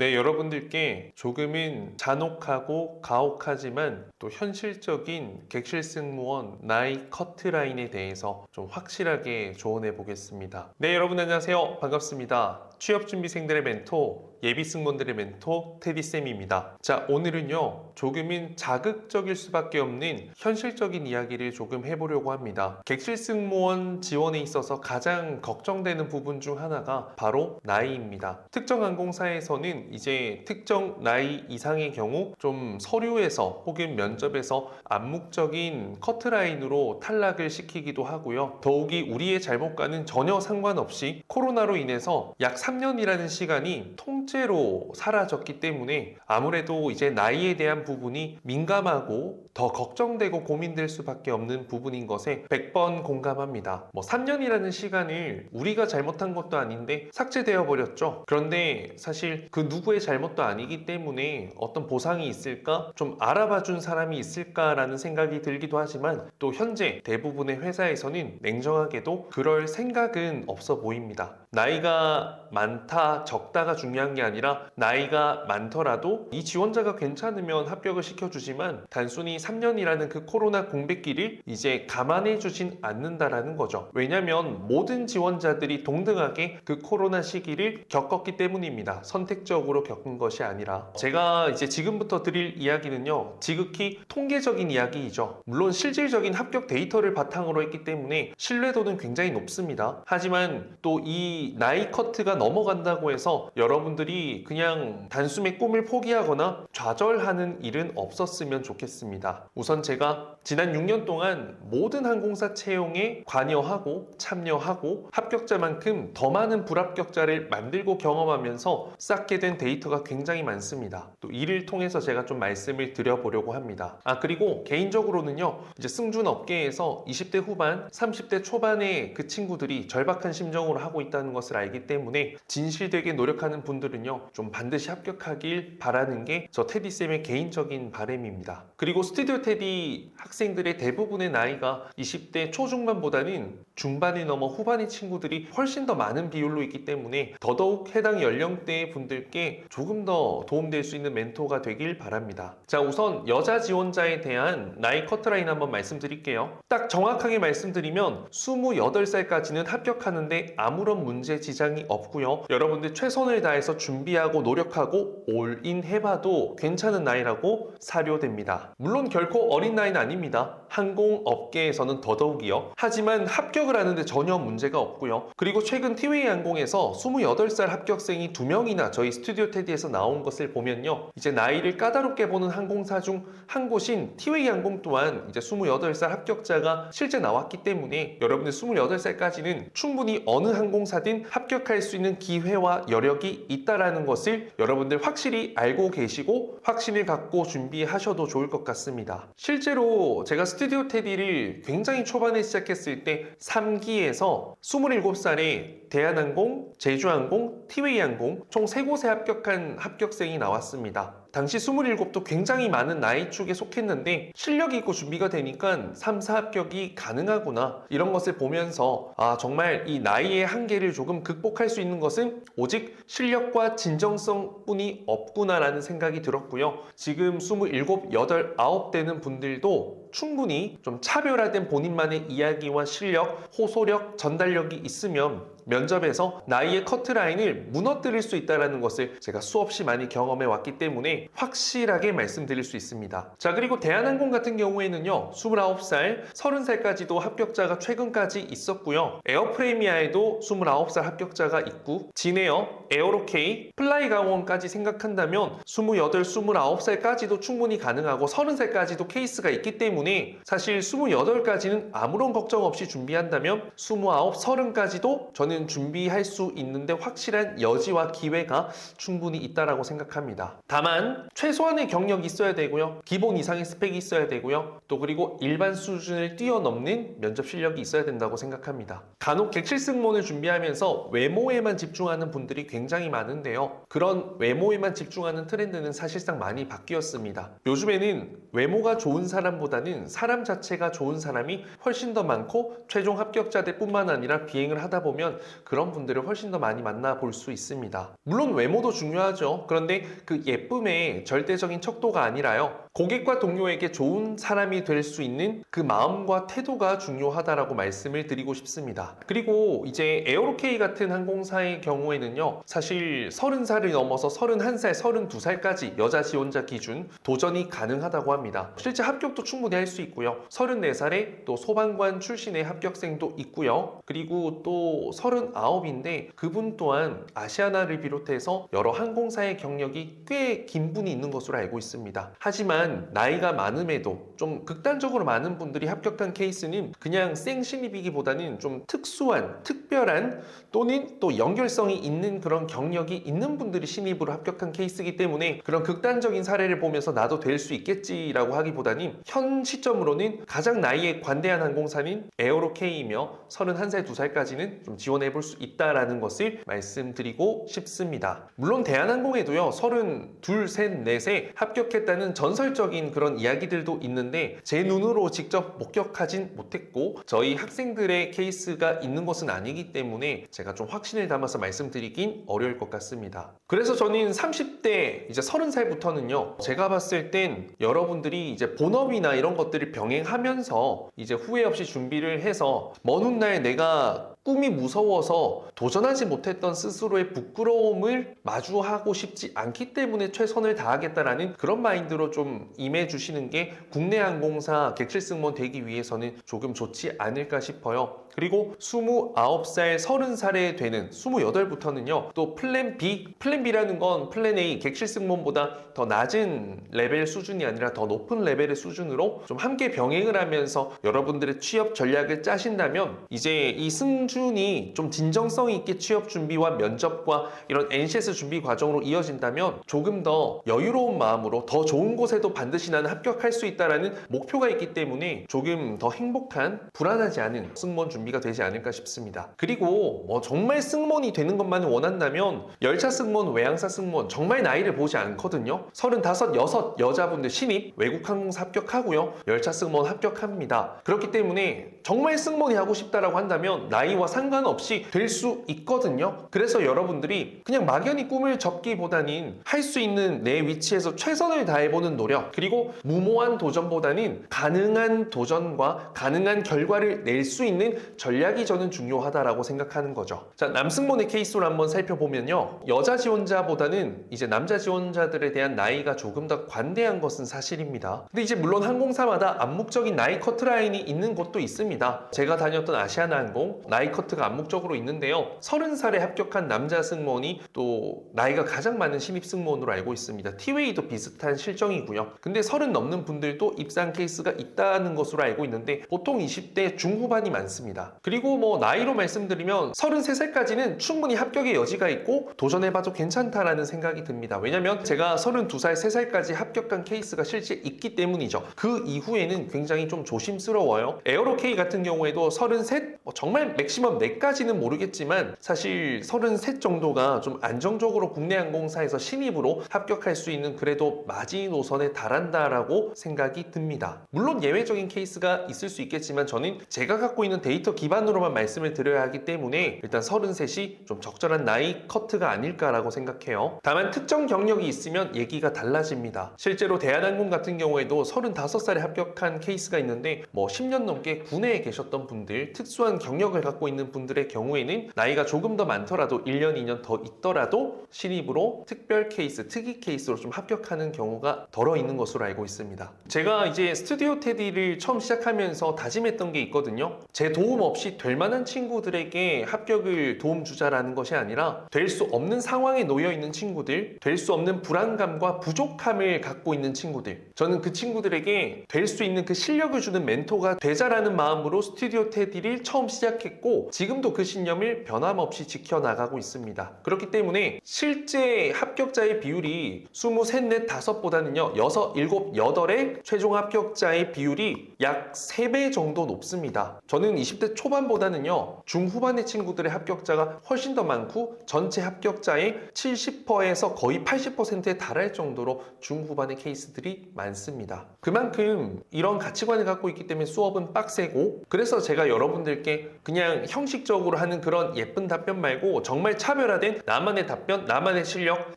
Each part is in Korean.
네, 여러분들께 조금은 잔혹하고 가혹하지만 또 현실적인 객실 승무원 나이 커트라인에 대해서 좀 확실하게 조언해 보겠습니다. 네, 여러분 안녕하세요. 반갑습니다. 취업준비생들의 멘토, 예비승무원들의 멘토 테디쌤입니다. 자, 오늘은요 조금은 자극적일 수밖에 없는 현실적인 이야기를 조금 해보려고 합니다. 객실 승무원 지원에 있어서 가장 걱정되는 부분 중 하나가 바로 나이입니다. 특정 항공사에서는 이제 특정 나이 이상의 경우 좀 서류에서 혹은 면접에서 암묵적인 커트라인으로 탈락을 시키기도 하고요. 더욱이 우리의 잘못과는 전혀 상관없이 코로나로 인해서 약 3년이라는 시간이 통째로 사라졌기 때문에 아무래도 이제 나이에 대한 부분이 민감하고 더 걱정되고 고민될 수밖에 없는 부분인 것에 100번 공감합니다. 3년이라는 시간을 우리가 잘못한 것도 아닌데 삭제되어 버렸죠. 그런데 사실 그 누구의 잘못도 아니기 때문에 어떤 보상이 있을까? 좀 알아봐 준 사람이 있을까라는 생각이 들기도 하지만 또 현재 대부분의 회사에서는 냉정하게도 그럴 생각은 없어 보입니다. 나이가 많다, 적다가 중요한 게 아니라 나이가 많더라도 이 지원자가 괜찮으면 합격을 시켜주지만 단순히 3년이라는 그 코로나 공백기를 이제 감안해 주진 않는다라는 거죠. 왜냐하면 모든 지원자들이 동등하게 그 코로나 시기를 겪었기 때문입니다. 선택적으로 겪은 것이 아니라. 제가 이제 지금부터 드릴 이야기는요, 지극히 통계적인 이야기이죠. 물론 실질적인 합격 데이터를 바탕으로 했기 때문에 신뢰도는 굉장히 높습니다. 하지만 또 이 나이 커트가 넘어간다고 해서 여러분들이 그냥 단숨에 꿈을 포기하거나 좌절하는 일은 없었으면 좋겠습니다. 우선 제가 지난 6년 동안 모든 항공사 채용에 관여하고 참여하고 합격자만큼 더 많은 불합격자를 만들고 경험하면서 쌓게 된 데이터가 굉장히 많습니다. 또 이를 통해서 제가 좀 말씀을 드려보려고 합니다. 그리고 개인적으로는요, 이제 승준 업계에서 20대 후반, 30대 초반의 그 친구들이 절박한 심정으로 하고 있다는 것을 알기 때문에 진실되게 노력하는 분들은요, 좀 반드시 합격하길 바라는 게 저 테디쌤의 개인적인 바람입니다. 그리고 스튜디오 테디 학생들의 대부분의 나이가 20대 초중반보다는 중반이 넘어 후반의 친구들이 훨씬 더 많은 비율로 있기 때문에 더더욱 해당 연령대의 분들께 조금 더 도움될 수 있는 멘토가 되길 바랍니다. 자, 우선 여자 지원자에 대한 나이 커트라인 한번 말씀드릴게요. 딱 정확하게 말씀드리면 28살까지는 합격하는데 아무런 문제 지장이 없고요. 여러분들 최선을 다해서 준비하고 노력하고 올인 해봐도 괜찮은 나이라고 사료됩니다. 물론 결코 어린 나이는 아닙니다. 항공업계에서는 더더욱이요. 하지만 합격을 하는데 전혀 문제가 없고요. 그리고 최근 티웨이 항공에서 28살 합격생이 2명이나 저희 스튜디오 테디에서 나온 것을 보면요, 이제 나이를 까다롭게 보는 항공사 중 한 곳인 티웨이 항공 또한 이제 28살 합격자가 실제 나왔기 때문에 여러분들 28살까지는 충분히 어느 항공사든 합격할 수 있는 기회와 여력이 있다라는 것을 여러분들 확실히 알고 계시고 확신을 갖고 준비하셔도 좋을 것 같습니다. 실제로 제가 스튜디오 테디를 굉장히 초반에 시작했을 때 3기에서 27살에 대한항공, 제주항공, 티웨이항공 총 3곳에 합격한 합격생이 나왔습니다. 당시 27도 굉장히 많은 나이축에 속했는데 실력이 있고 준비가 되니까 3, 4 합격이 가능하구나, 이런 것을 보면서 정말 이 나이의 한계를 조금 극복할 수 있는 것은 오직 실력과 진정성뿐이 없구나라는 생각이 들었고요. 지금 27, 8, 9 되는 분들도 충분히 좀 차별화된 본인만의 이야기와 실력, 호소력, 전달력이 있으면 면접에서 나이의 커트라인을 무너뜨릴 수 있다는 것을 제가 수없이 많이 경험해 왔기 때문에 확실하게 말씀드릴 수 있습니다. 자, 그리고 대한항공 같은 경우에는요, 29살, 30살까지도 합격자가 최근까지 있었고요. 에어프레미아에도 29살 합격자가 있고, 진에어, 에어로케이, 플라이강원까지 생각한다면 28, 29살까지도 충분히 가능하고 30살까지도 케이스가 있기 때문에 사실 28까지는 아무런 걱정 없이 준비한다면 29, 30까지도 저는 준비할 수 있는데 확실한 여지와 기회가 충분히 있다라고 생각합니다. 다만 최소한의 경력이 있어야 되고요, 기본 이상의 스펙이 있어야 되고요, 또 그리고 일반 수준을 뛰어넘는 면접 실력이 있어야 된다고 생각합니다. 간혹 객실 승무원을 준비하면서 외모에만 집중하는 분들이 굉장히 많은데요, 그런 외모에만 집중하는 트렌드는 사실상 많이 바뀌었습니다. 요즘에는 외모가 좋은 사람보다는 사람 자체가 좋은 사람이 훨씬 더 많고 최종 합격자들 뿐만 아니라 비행을 하다 보면 그런 분들을 훨씬 더 많이 만나볼 수 있습니다. 물론 외모도 중요하죠. 그런데 그 예쁨의 절대적인 척도가 아니라요, 고객과 동료에게 좋은 사람이 될 수 있는 그 마음과 태도가 중요하다라고 말씀을 드리고 싶습니다. 그리고 이제 에어로K 같은 항공사의 경우에는요, 사실 30살을 넘어서 31살, 32살까지 여자 지원자 기준 도전이 가능하다고 합니다. 실제 합격도 충분히 할 수 있고요. 34살에 또 소방관 출신의 합격생도 있고요. 그리고 또 39인데 그분 또한 아시아나를 비롯해서 여러 항공사의 경력이 꽤 긴 분이 있는 것으로 알고 있습니다. 하지만 나이가 많음에도 좀 극단적으로 많은 분들이 합격한 케이스는 그냥 생신입이기보다는 좀 특수한, 특별한 또는 또 연결성이 있는 그런 경력이 있는 분들이 신입으로 합격한 케이스이기 때문에 그런 극단적인 사례를 보면서 나도 될 수 있겠지라고 하기보다는 현 시점으로는 가장 나이에 관대한 항공사는 에어로K이며 31살, 2살까지는 좀 지원해 볼 수 있다라는 것을 말씀드리고 싶습니다. 물론 대한항공에도요, 32, 3, 4세 합격했다는 전설적인 그런 이야기들도 있는데 제 눈으로 직접 목격하진 못했고 저희 학생들의 케이스가 있는 것은 아니기 때문에 제가 좀 확신을 담아서 말씀드리긴 어려울 것 같습니다. 그래서 저는 30대 이제 30살부터는요, 제가 봤을 땐 여러분들이 이제 본업이나 이런 것들을 병행하면서 이제 후회 없이 준비를 해서 먼 훗날 내가 꿈이 무서워서 도전하지 못했던 스스로의 부끄러움을 마주하고 싶지 않기 때문에 최선을 다하겠다라는 그런 마인드로 좀 임해주시는 게 국내 항공사 객실 승무원 되기 위해서는 조금 좋지 않을까 싶어요. 그리고 29살, 30살에 되는 28부터는요, 또 플랜 B라는 건 플랜 A, 객실 승무원보다 더 낮은 레벨 수준이 아니라 더 높은 레벨의 수준으로 좀 함께 병행을 하면서 여러분들의 취업 전략을 짜신다면 이제 이 승준이 좀 진정성 있게 취업 준비와 면접과 이런 NCS 준비 과정으로 이어진다면 조금 더 여유로운 마음으로 더 좋은 곳에도 반드시 나는 합격할 수 있다라는 목표가 있기 때문에 조금 더 행복한, 불안하지 않은 승무원 준비가 되지 않을까 싶습니다. 그리고 뭐 정말 승무원이 되는 것만을 원한다면 열차 승무원, 외항사 승무원 정말 나이를 보지 않거든요. 35, 6 여자분들 신입 외국 항공사 합격하고요, 열차 승무원 합격합니다. 그렇기 때문에 정말 승무원이 하고 싶다라고 한다면 나이와 상관없이 될 수 있거든요. 그래서 여러분들이 그냥 막연히 꿈을 접기보다는 할 수 있는 내 위치에서 최선을 다해보는 노력, 그리고 무모한 도전보다는 가능한 도전과 가능한 결과를 낼 수 있는 전략이 저는 중요하다라고 생각하는 거죠. 자, 남승무원의 케이스로 한번 살펴보면요, 여자 지원자보다는 이제 남자 지원자들에 대한 나이가 조금 더 관대한 것은 사실입니다. 근데 이제 물론 항공사마다 암묵적인 나이 커트라인이 있는 곳도 있습니다. 제가 다녔던 아시아나항공 나이 커트가 암묵적으로 있는데요, 30살에 합격한 남자 승무원이 또 나이가 가장 많은 신입 승무원으로 알고 있습니다. 티웨이도 비슷한 실정이고요. 근데 30 넘는 분들도 입사한 케이스가 있다는 것으로 알고 있는데 보통 20대 중후반이 많습니다. 그리고 뭐 나이로 말씀드리면 33살까지는 충분히 합격의 여지가 있고 도전해봐도 괜찮다라는 생각이 듭니다. 왜냐면 제가 32살, 3살까지 합격한 케이스가 실제 있기 때문이죠. 그 이후에는 굉장히 좀 조심스러워요. 에어로K 같은 경우에도 33, 정말 맥시멈 4까지는 모르겠지만 사실 33 정도가 좀 안정적으로 국내 항공사에서 신입으로 합격할 수 있는 그래도 마지노선에 달한다라고 생각이 듭니다. 물론 예외적인 케이스가 있을 수 있겠지만 저는 제가 갖고 있는 데이터 기반으로만 말씀을 드려야 하기 때문에 일단 33이 좀 적절한 나이 커트가 아닐까라고 생각해요. 다만 특정 경력이 있으면 얘기가 달라집니다. 실제로 대한항공 같은 경우에도 35살에 합격한 케이스가 있는데 뭐 10년 넘게 군내에 계셨던 분들, 특수한 경력을 갖고 있는 분들의 경우에는 나이가 조금 더 많더라도 1년, 2년 더 있더라도 신입으로 특별 케이스, 특이 케이스로 좀 합격하는 경우가 덜어 있는 것으로 알고 있습니다. 제가 이제 스튜디오 테디를 처음 시작하면서 다짐했던 게 있거든요. 제 도움 없이 될 만한 친구들에게 합격을 도움 주자라는 것이 아니라 될 수 없는 상황에 놓여 있는 친구들, 될 수 없는 불안감과 부족함을 갖고 있는 친구들, 저는 그 친구들에게 될 수 있는 그 실력을 주는 멘토가 되자라는 마음으로 스튜디오 테디를 처음 시작했고 지금도 그 신념을 변함없이 지켜나가고 있습니다. 그렇기 때문에 실제 합격자의 비율이 23, 4, 5보다는요 6, 7, 8의 최종 합격자의 비율이 약 3배 정도 높습니다. 저는 20대 20대 초반보다는요, 중후반의 친구들의 합격자가 훨씬 더 많고 전체 합격자의 70%에서 거의 80%에 달할 정도로 중후반의 케이스들이 많습니다. 그만큼 이런 가치관을 갖고 있기 때문에 수업은 빡세고, 그래서 제가 여러분들께 그냥 형식적으로 하는 그런 예쁜 답변 말고 정말 차별화된 나만의 답변, 나만의 실력,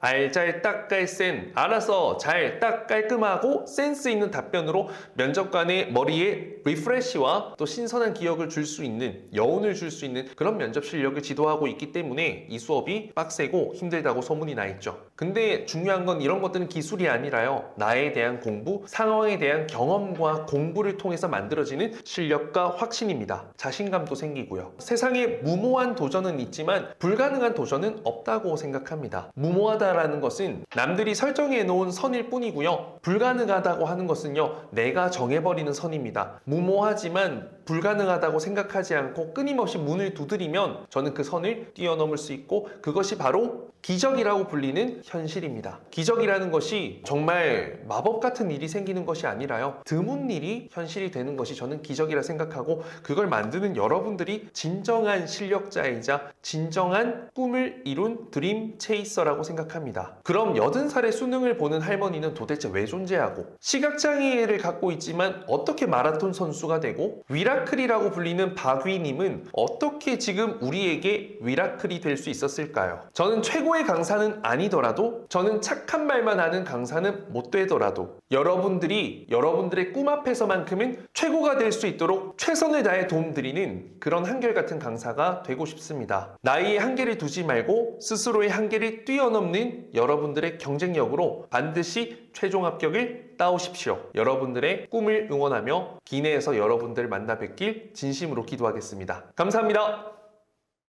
알잘딱깔센, 알아서 잘 딱 깔끔하고 센스 있는 답변으로 면접관의 머리에 리프레시와 또 신선한 기억을 줄 수 있는, 여운을 줄 수 있는 그런 면접 실력을 지도하고 있기 때문에 이 수업이 빡세고 힘들다고 소문이 나 있죠. 근데 중요한 건 이런 것들은 기술이 아니라요, 나에 대한 공부, 상황에 대한 경험과 공부를 통해서 만들어지는 실력과 확신입니다. 자신감도 생기고요. 세상에 무모한 도전은 있지만 불가능한 도전은 없다고 생각합니다. 무모하다라는 것은 남들이 설정해 놓은 선일 뿐이고요, 불가능하다고 하는 것은요, 내가 정해버리는 선입니다. 무모하지만 불가능하다고 생각하지 않고 끊임없이 문을 두드리면 저는 그 선을 뛰어넘을 수 있고, 그것이 바로 기적이라고 불리는 현실입니다. 기적이라는 것이 정말 마법 같은 일이 생기는 것이 아니라요, 드문 일이 현실이 되는 것이 저는 기적이라 생각하고, 그걸 만드는 여러분들이 진정한 실력자이자 진정한 꿈을 이룬 드림 체이서라고 생각합니다. 그럼 80살의 수능을 보는 할머니는 도대체 왜 존재하고, 시각장애를 갖고 있지만 어떻게 마라톤 선수가 되고, 위라클이라고 불리는 박휘님은 어떻게 지금 우리에게 위라클이 될 수 있었을까요? 저는 최고의 강사는 아니더라도, 저는 착한 말만 하는 강사는 못 되더라도 여러분들이 여러분들의 꿈 앞에서만큼은 최고가 될 수 있도록 최선을 다해 도움드리는 그런 한결같은 강사가 되고 싶습니다. 나이에 한계를 두지 말고 스스로의 한계를 뛰어넘는 여러분들의 경쟁력으로 반드시 최종 합격을 따오십시오. 여러분들의 꿈을 응원하며 기내에서 여러분들 만나 뵙길 진심으로 기도하겠습니다. 감사합니다.